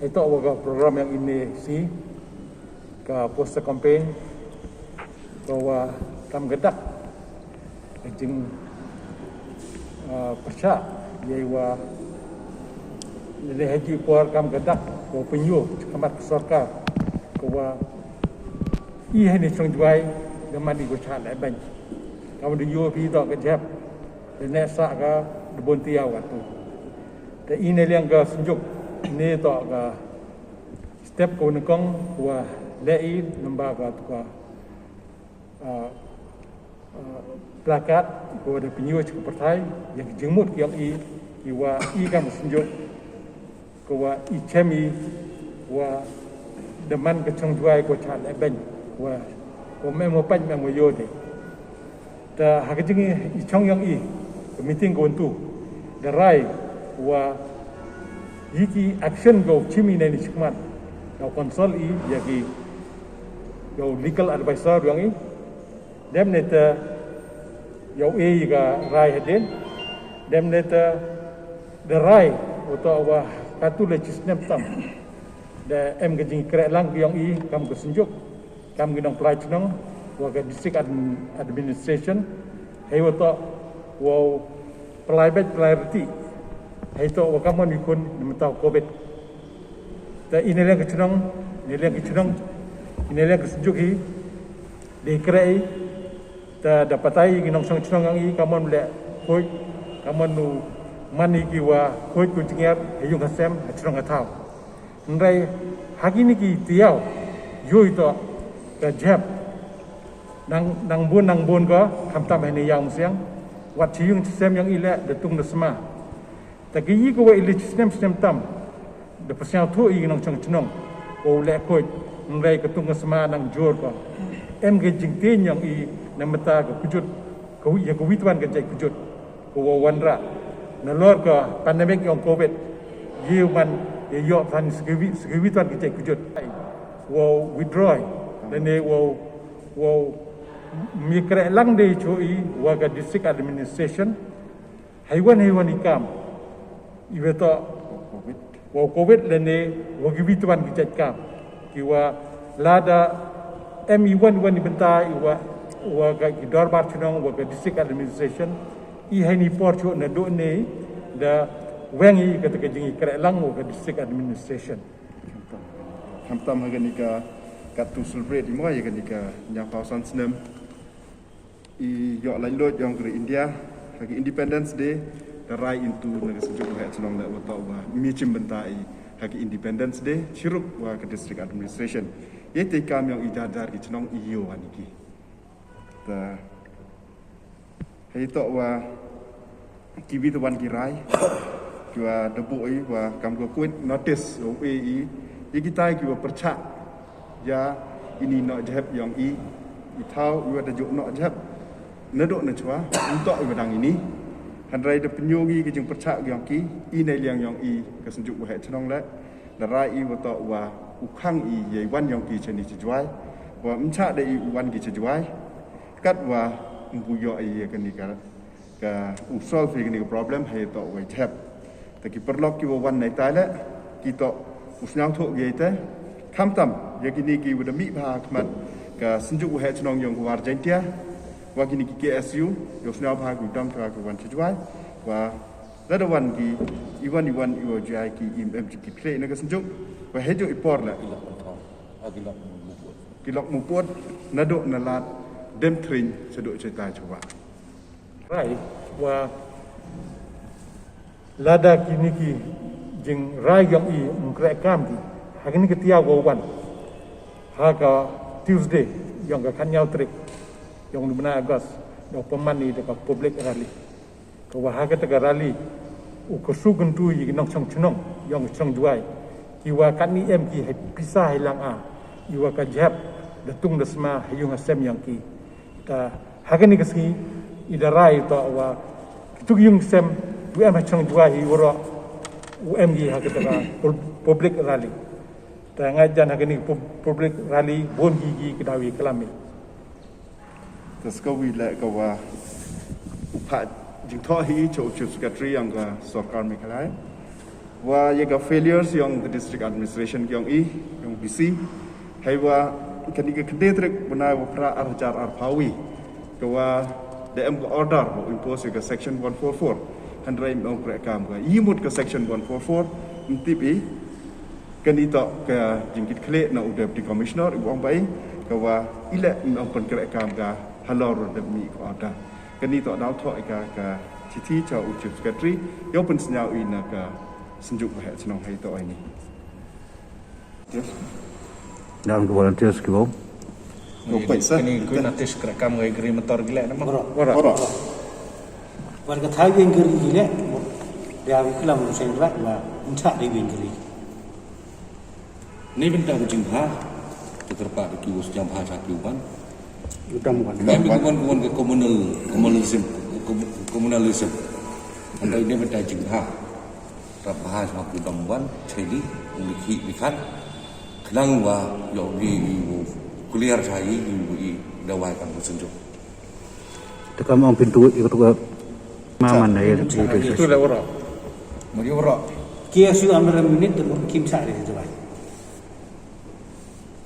Itu awak program yang ini si ke poster campaign bahwa kam gedak jeng percaya iaiwa lebih haji puar kam gedak ko penyu kamat sarkar bahwa ia ni song juai dengan di gochat lai ban kam di yo pi dok ke jap dan sa ka debon tiaw tu te ini yang ga senjuk ni dok ga step ko nekong wa lai lembaga tu ka plakat kepada penyuh ke partai yang jengmut yang iwa kan senjuk kewa chemi wa deman ke chong juai ko chat lai ben wa ko memo pan memo yo de ta ha ke jing chong yang meeting ko tu the right wa yiki action go chimi ne ni chikmat do konsol yaki go legal advisor yang dem neta yau ga rai hadin dem neta the rai atau wa katu legisnem tam da em gajing krek lang yang kam ke senjuk kam ginong plai chnong wa ga district administration hei wa to wa plai bet plai reti hei to wa kam mi kun mentau covid ta ini lang ke chnong ini lang ke senjuk hi de krek ta dapatai ginong song chnong yang kamon le koi kamon nu mani ki wa koi ku chingar heyung hasem chnong athau nrai hagi ni ki tiao yoi to ka jap nang bun ko kam tam ni yang siang wat chiung sem yang ile de tung de sma ta ki yi ko wa ile sem tam de pasang thu ginong song chnong o le koi nrai ka tung sma nang jor ko em ge jing tin yang namata ke kujut ko ya ko witwan ke jai kujut ko wanra na lor ko pandemic yang covid yiu man ye yo tan segewi tuan ke jai kujut wo withdraw dan ne wo mikre lang de chui wa ga district administration haiwan ikam ibeto covid dan ne wo gi witwan ke jai kam ki wa lada ME1 wan dibentai wa ga dor bar chunong wa ga district administration ni porcho na do ne da wengi ka te jingi kre lang wa ga district administration kamtam ha ganika katu celebrate mo ya ganika nya pausan snem yo lain lot yang ke India hagi Independence Day the right into naga sejuk ha chunong la wa wa mi chim bentai hagi Independence Day chiruk wa ga district administration ye te kam yang idadar ki chunong iyo aniki ta hei to wa kiwi to wan kirai kiwa debu wa kam ko kuit notice o kita kiwa percak ya ini no jeb yang thau wa da juk no jeb nedok na chwa untuk wedang ini handrai de penyogi ki jeng percak yang ki nei liang yang ka senjuk wa chnong la da rai wa to wa ukhang ye wan yang ki cheni chjuai wa mcha de wan ki chjuai kat wa mbuyo kan ni ka solve ni problem hai to wa thep ta ki perlok ki wan nai tai la ki to usnyang tho ye te kham tam ye ki ni ki wa mi bha khmat ka sinjuk wa chnong yong war jentia wa ki ni ki KSU yo snyang bha ku dam tra ku wan chjuai wa la da wan ki iwan iwo jai ki ki play na ka sinjuk wa he jo ipor la kilok muput nadok nalat dem train sedok cerita coba rai wa lada kini ki jeng rai yang mengkrek kam ki hagini ketia go wan haga Tuesday yang ga kan nyau trik yang dimana Agos do pemani de public rally ko wa haga te rally u ko sugun tu yi nong chong chnong yang chong juai iwa kan ni em ki pisah hilang iwa ka jab datung dasma hayung asem yang ki ta hagani kasi idarai to wa tu yung sem tu em chong jua hi woro UM gi hakata public rally ta ngajan hagani public rally bon gi kedawi kelami tas ko wi la ko wa จึงท่อฮีโจชิฟสกัตรียังกับสกอร์ไม่คล้ายว่ายังกับ failures ยัง the district administration ยังยัง BC ให้ว่าคดีกับคดีตรึกบนายว่าพระอาจารย์อาร์พาวีก็ว่า DM ก็ order ว่า impose กับ section 144ฮันไรมันองค์ประกามก็ยี่มุดกับ section 144มันติปีกันนี้ต่อกับจิงกิดเคลนอุดมดีคอมมิชเนอร์อีกองไปก็ว่าอีเละมันองค์ประกามกับฮัลโหลรถมีก็ order กันนี้ต่อดาวทออีกกับที่เจ้าอุจิสกัตรียกเป็นสัญญาอินกับสัญญาแห่งสนองให้ต่อไอ้นี่ Dan volunteers ke bawah. Ini kui nanti sekerakam ngai geri motor gila nama. Orang. Warga Thai yang geri gila, dia kelam saya berat lah, uncak dia yang geri. Ni benda kucing bah, terterpak di kios jam bah cakupan. Udam kan. Kami kawan-kawan ke komunalisme. Anda ini benda kucing bah, terbahas waktu damban, cili, lihat. Kenang wa yo di kuliah saya di dawai kan bersenjuk. Tekam orang pintu ikut ke maman dia. Itu lah orang. Mari orang. Kia su ambil minit tu kim cari tu baik.